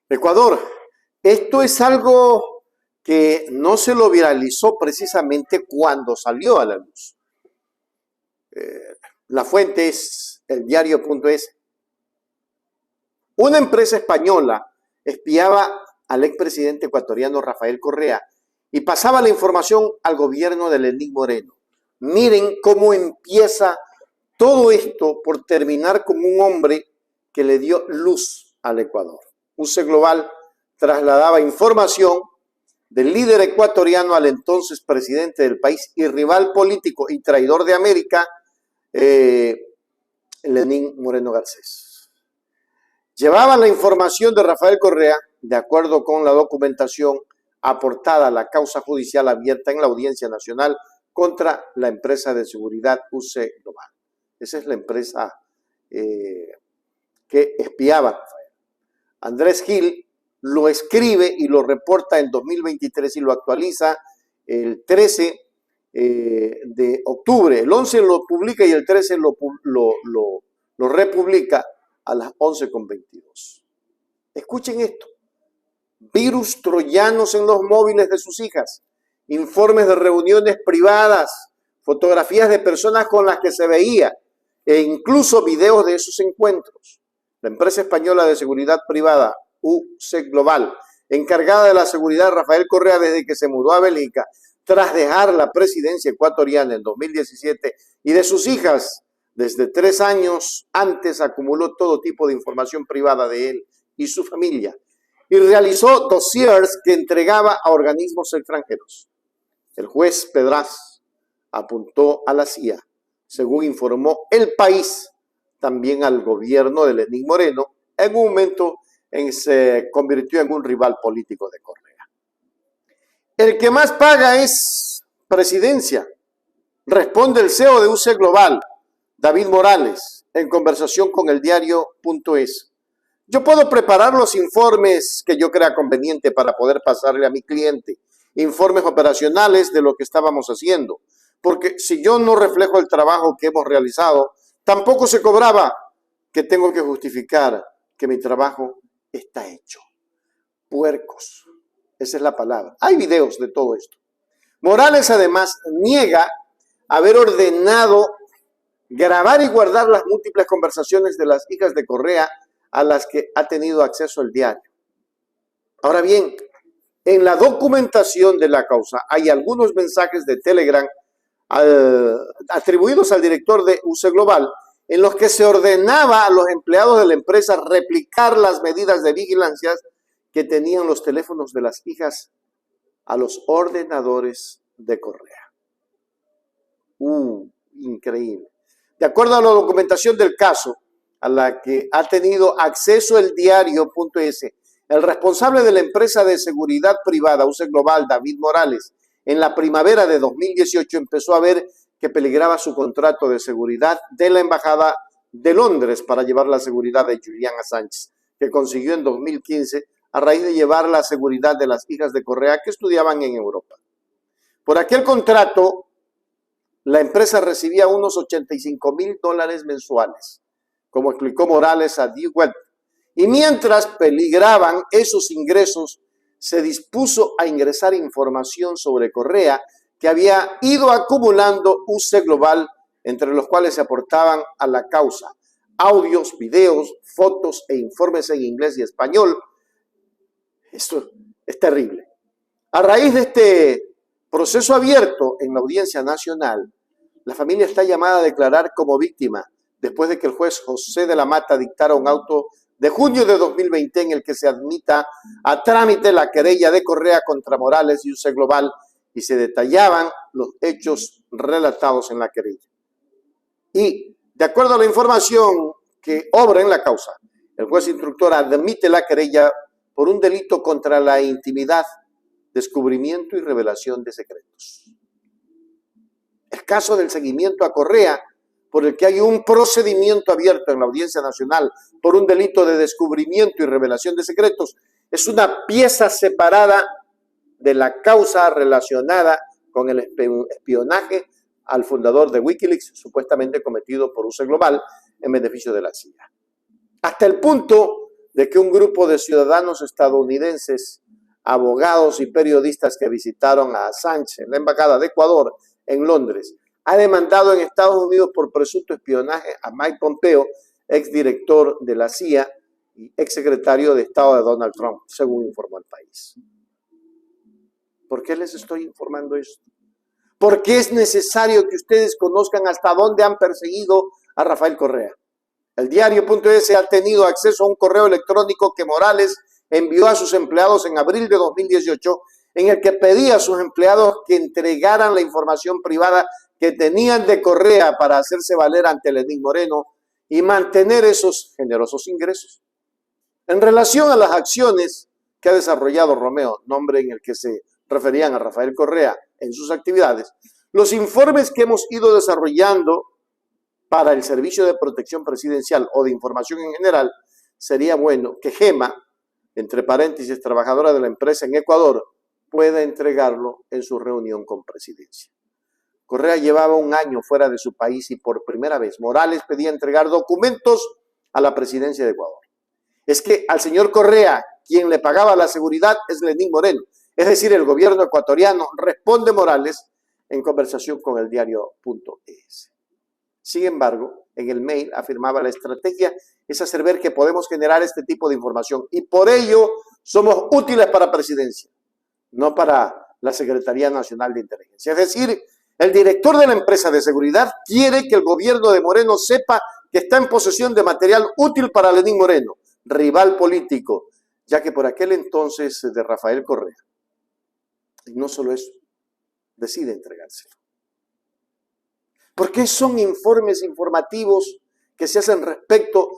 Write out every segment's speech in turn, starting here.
Ecuador, esto es algo que no se lo viralizó precisamente cuando salió a la luz. La fuente es el diario.es. Una empresa española espiaba al expresidente ecuatoriano Rafael Correa y pasaba la información al gobierno de Lenín Moreno. Miren cómo empieza todo esto por terminar con un hombre que le dio luz al Ecuador. UC Global trasladaba información del líder ecuatoriano al entonces presidente del país y rival político y traidor de América, Lenín Moreno Garcés. Llevaba la información de Rafael Correa, de acuerdo con la documentación aportada a la causa judicial abierta en la Audiencia Nacional contra la empresa de seguridad UC Global. Esa es la empresa que espiaba a Rafael. Andrés Gil lo escribe y lo reporta en 2023 y lo actualiza el 13 de octubre. El 11 lo publica y el 13 lo republica a las 11:22. Escuchen esto. Virus troyanos en los móviles de sus hijas, informes de reuniones privadas, fotografías de personas con las que se veía e incluso videos de esos encuentros. La empresa española de seguridad privada UC Global, encargada de la seguridad de Rafael Correa desde que se mudó a Bélgica, tras dejar la presidencia ecuatoriana en 2017, y de sus hijas desde 3 años antes, acumuló todo tipo de información privada de él y su familia y realizó dossiers que entregaba a organismos extranjeros. El juez Pedraz apuntó a la CIA, según informó El País, también al gobierno de Lenín Moreno, en un momento en que se convirtió en un rival político de Correa. El que más paga es presidencia, responde el CEO de UC Global, David Morales, en conversación con el diario.es. Yo puedo preparar los informes que yo crea conveniente para poder pasarle a mi cliente, informes operacionales de lo que estábamos haciendo, porque si yo no reflejo el trabajo que hemos realizado, tampoco se cobraba, que tengo que justificar que mi trabajo está hecho. Puercos, esa es la palabra. Hay videos de todo esto. Morales además niega haber ordenado grabar y guardar las múltiples conversaciones de las hijas de Correa a las que ha tenido acceso el diario. Ahora bien, en la documentación de la causa hay algunos mensajes de Telegram atribuidos al director de UC Global, en los que se ordenaba a los empleados de la empresa replicar las medidas de vigilancia que tenían los teléfonos de las hijas a los ordenadores de Correa. Increíble. De acuerdo a la documentación del caso, a la que ha tenido acceso el diario.es, el responsable de la empresa de seguridad privada UC Global, David Morales, en la primavera de 2018 empezó a ver que peligraba su contrato de seguridad de la Embajada de Londres para llevar la seguridad de Julian Assange, que consiguió en 2015 a raíz de llevar la seguridad de las hijas de Correa que estudiaban en Europa. Por aquel contrato, la empresa recibía unos $85,000 mensuales, como explicó Morales a Die Welt. Y mientras peligraban esos ingresos, se dispuso a ingresar información sobre Correa que había ido acumulando UC Global, entre los cuales se aportaban a la causa audios, videos, fotos e informes en inglés y español. Esto es terrible. A raíz de este proceso abierto en la Audiencia Nacional, la familia está llamada a declarar como víctima después de que el juez José de la Mata dictara un auto de junio de 2020 en el que se admita a trámite la querella de Correa contra Morales y UC Global y se detallaban los hechos relatados en la querella. Y, de acuerdo a la información que obra en la causa, el juez instructor admite la querella por un delito contra la intimidad, descubrimiento y revelación de secretos. El caso del seguimiento a Correa, por el que hay un procedimiento abierto en la Audiencia Nacional por un delito de descubrimiento y revelación de secretos, es una pieza separada de la causa relacionada con el espionaje al fundador de Wikileaks, supuestamente cometido por UC Global en beneficio de la CIA. Hasta el punto de que un grupo de ciudadanos estadounidenses, abogados y periodistas que visitaron a Assange en la Embajada de Ecuador en Londres, ha demandado en Estados Unidos por presunto espionaje a Mike Pompeo, exdirector de la CIA y exsecretario de Estado de Donald Trump, según informó el país. ¿Por qué les estoy informando esto? Porque es necesario que ustedes conozcan hasta dónde han perseguido a Rafael Correa. El diario.es ha tenido acceso a un correo electrónico que Morales envió a sus empleados en abril de 2018, en el que pedía a sus empleados que entregaran la información privada que tenían de Correa para hacerse valer ante Lenín Moreno y mantener esos generosos ingresos. En relación a las acciones que ha desarrollado Romeo, nombre en el que se referían a Rafael Correa en sus actividades, los informes que hemos ido desarrollando para el Servicio de Protección Presidencial o de Información en general, sería bueno que Gema, entre paréntesis, trabajadora de la empresa en Ecuador, pueda entregarlo en su reunión con Presidencia. Correa llevaba un año fuera de su país y por primera vez Morales pedía entregar documentos a la Presidencia de Ecuador. Es que al señor Correa, quien le pagaba la seguridad es Lenín Moreno, es decir, el gobierno ecuatoriano, responde Morales en conversación con el diario.es. Sin embargo, en el mail afirmaba la estrategia es hacer ver que podemos generar este tipo de información y por ello somos útiles para Presidencia, no para la Secretaría Nacional de Inteligencia. Es decir, el director de la empresa de seguridad quiere que el gobierno de Moreno sepa que está en posesión de material útil para Lenín Moreno, rival político, ya que por aquel entonces de Rafael Correa. Y no solo eso, decide entregárselo. ¿Por qué son informes informativos que se hacen respecto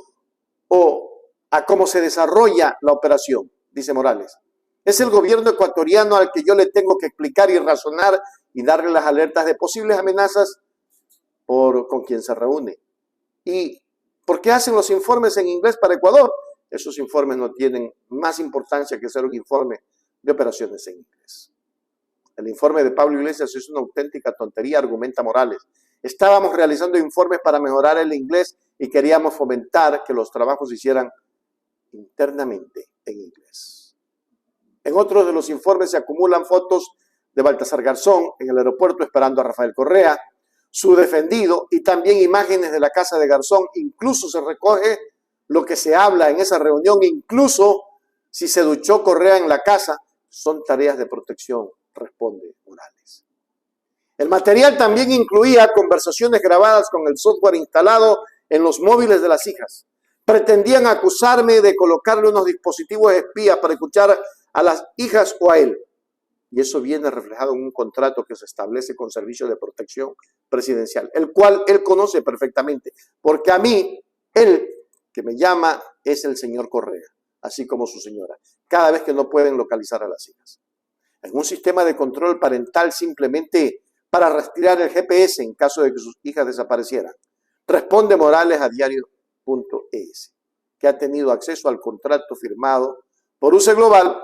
a cómo se desarrolla la operación? Dice Morales. Es el gobierno ecuatoriano al que yo le tengo que explicar y razonar y darle las alertas de posibles amenazas con quien se reúne. ¿Y por qué hacen los informes en inglés para Ecuador? Esos informes no tienen más importancia que ser un informe de operaciones en inglés. El informe de Pablo Iglesias es una auténtica tontería, argumenta Morales. Estábamos realizando informes para mejorar el inglés y queríamos fomentar que los trabajos se hicieran internamente en inglés. En otros de los informes se acumulan fotos de Baltasar Garzón en el aeropuerto esperando a Rafael Correa, su defendido y también imágenes de la casa de Garzón. Incluso se recoge lo que se habla en esa reunión, incluso si se duchó Correa en la casa, son tareas de protección, responde Morales. El material también incluía conversaciones grabadas con el software instalado en los móviles de las hijas. Pretendían acusarme de colocarle unos dispositivos espías para escuchar a las hijas o a él. Y eso viene reflejado en un contrato que se establece con Servicio de Protección Presidencial, el cual él conoce perfectamente, porque a mí, él que me llama es el señor Correa, así como su señora, cada vez que no pueden localizar a las hijas. En un sistema de control parental simplemente para rastrear el GPS en caso de que sus hijas desaparecieran. Responde Morales a diario.es, que ha tenido acceso al contrato firmado por UCE Global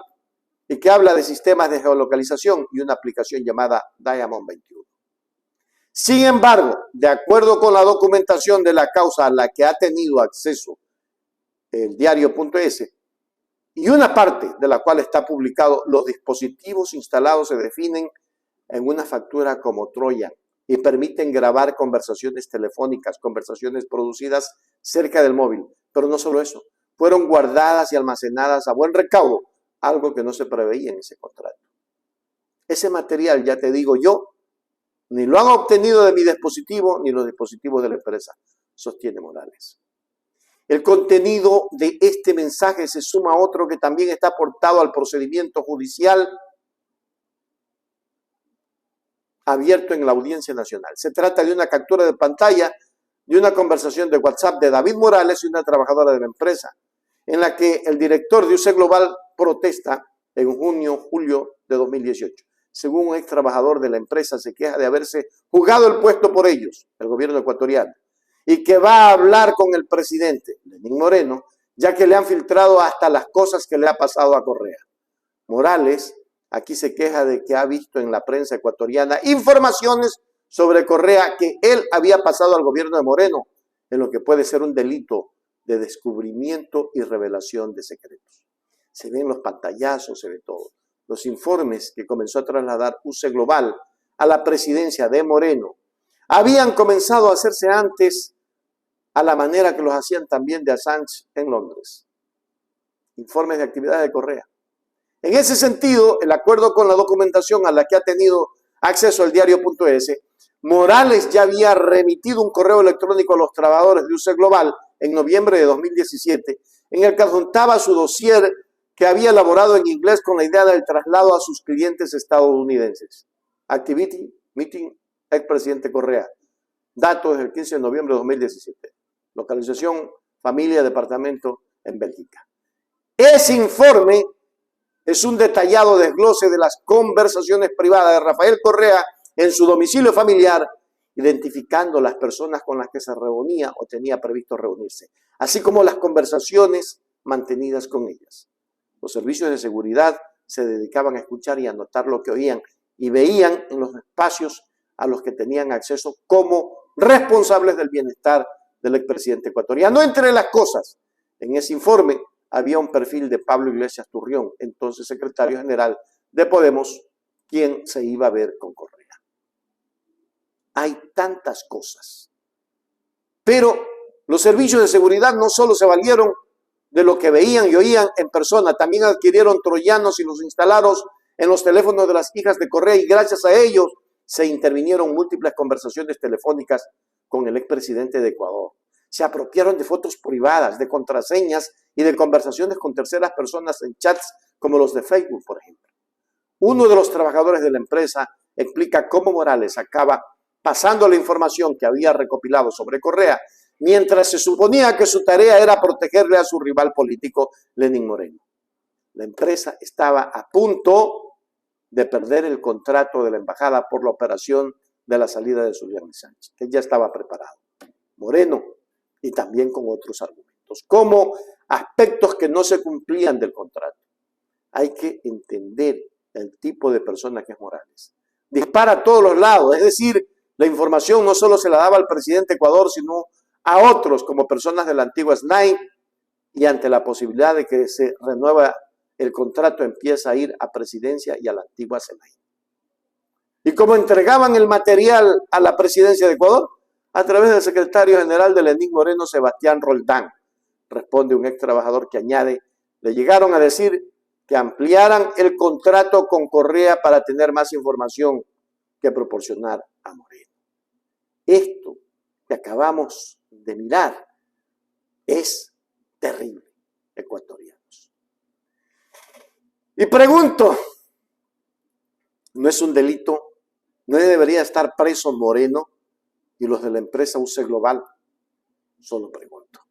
y que habla de sistemas de geolocalización y una aplicación llamada Diamond 21. Sin embargo, de acuerdo con la documentación de la causa a la que ha tenido acceso el diario.es, y una parte de la cual está publicado, los dispositivos instalados se definen en una factura como Troya y permiten grabar conversaciones telefónicas, conversaciones producidas cerca del móvil. Pero no solo eso, fueron guardadas y almacenadas a buen recaudo, algo que no se preveía en ese contrato. Ese material, ya te digo yo, ni lo han obtenido de mi dispositivo, ni los dispositivos de la empresa, sostiene Morales. El contenido de este mensaje se suma a otro que también está aportado al procedimiento judicial abierto en la Audiencia Nacional. Se trata de una captura de pantalla de una conversación de WhatsApp de David Morales y una trabajadora de la empresa, en la que el director de UCE Global protesta en julio de 2018. Según un ex trabajador de la empresa, se queja de haberse jugado el puesto por ellos, el gobierno ecuatoriano, y que va a hablar con el presidente, Lenín Moreno, ya que le han filtrado hasta las cosas que le ha pasado a Correa. Morales aquí se queja de que ha visto en la prensa ecuatoriana informaciones sobre Correa que él había pasado al gobierno de Moreno, en lo que puede ser un delito de descubrimiento y revelación de secretos. Se ven los pantallazos, se ve todo. Los informes que comenzó a trasladar UC Global a la presidencia de Moreno habían comenzado a hacerse antes a la manera que los hacían también de Assange en Londres. Informes de actividades de Correa. En ese sentido, el acuerdo con la documentación a la que ha tenido acceso el diario.es, Morales ya había remitido un correo electrónico a los trabajadores de UC Global en noviembre de 2017, en el que adjuntaba su dossier que había elaborado en inglés con la idea del traslado a sus clientes estadounidenses. Activity Meeting, expresidente Correa. Datos del 15 de noviembre de 2017. Localización, familia, departamento en Bélgica. Ese informe es un detallado desglose de las conversaciones privadas de Rafael Correa en su domicilio familiar, identificando las personas con las que se reunía o tenía previsto reunirse, así como las conversaciones mantenidas con ellas. Los servicios de seguridad se dedicaban a escuchar y anotar lo que oían y veían en los espacios a los que tenían acceso como responsables del bienestar del expresidente ecuatoriano. Entre las cosas, en ese informe había un perfil de Pablo Iglesias Turrión, entonces secretario general de Podemos, quien se iba a ver con Correa. Hay tantas cosas. Pero los servicios de seguridad no solo se valieron de lo que veían y oían en persona, también adquirieron troyanos y los instalaron en los teléfonos de las hijas de Correa y gracias a ellos se intervinieron múltiples conversaciones telefónicas con el expresidente de Ecuador. Se apropiaron de fotos privadas, de contraseñas y de conversaciones con terceras personas en chats como los de Facebook, por ejemplo. Uno de los trabajadores de la empresa explica cómo Morales acaba pasando la información que había recopilado sobre Correa, mientras se suponía que su tarea era protegerle a su rival político, Lenín Moreno. La empresa estaba a punto de perder el contrato de la embajada por la operación de la salida de Zuliani Sánchez, que ya estaba preparado. Moreno, y también con otros argumentos, como aspectos que no se cumplían del contrato. Hay que entender el tipo de persona que es Morales. Dispara a todos los lados, es decir, la información no solo se la daba al presidente de Ecuador, sino a otros como personas de la antigua SNAI, y ante la posibilidad de que se renueva el contrato empieza a ir a presidencia y a la antigua SNAI. ¿Y cómo entregaban el material a la presidencia de Ecuador? A través del secretario general de Lenín Moreno, Sebastián Roldán. Responde un ex trabajador que añade, le llegaron a decir que ampliaran el contrato con Correa para tener más información que proporcionar a Moreno. Esto que acabamos de mirar es terrible, ecuatorianos. Y pregunto, ¿no es un delito? ¿No debería estar preso Moreno y los de la empresa UC Global? Solo pregunto.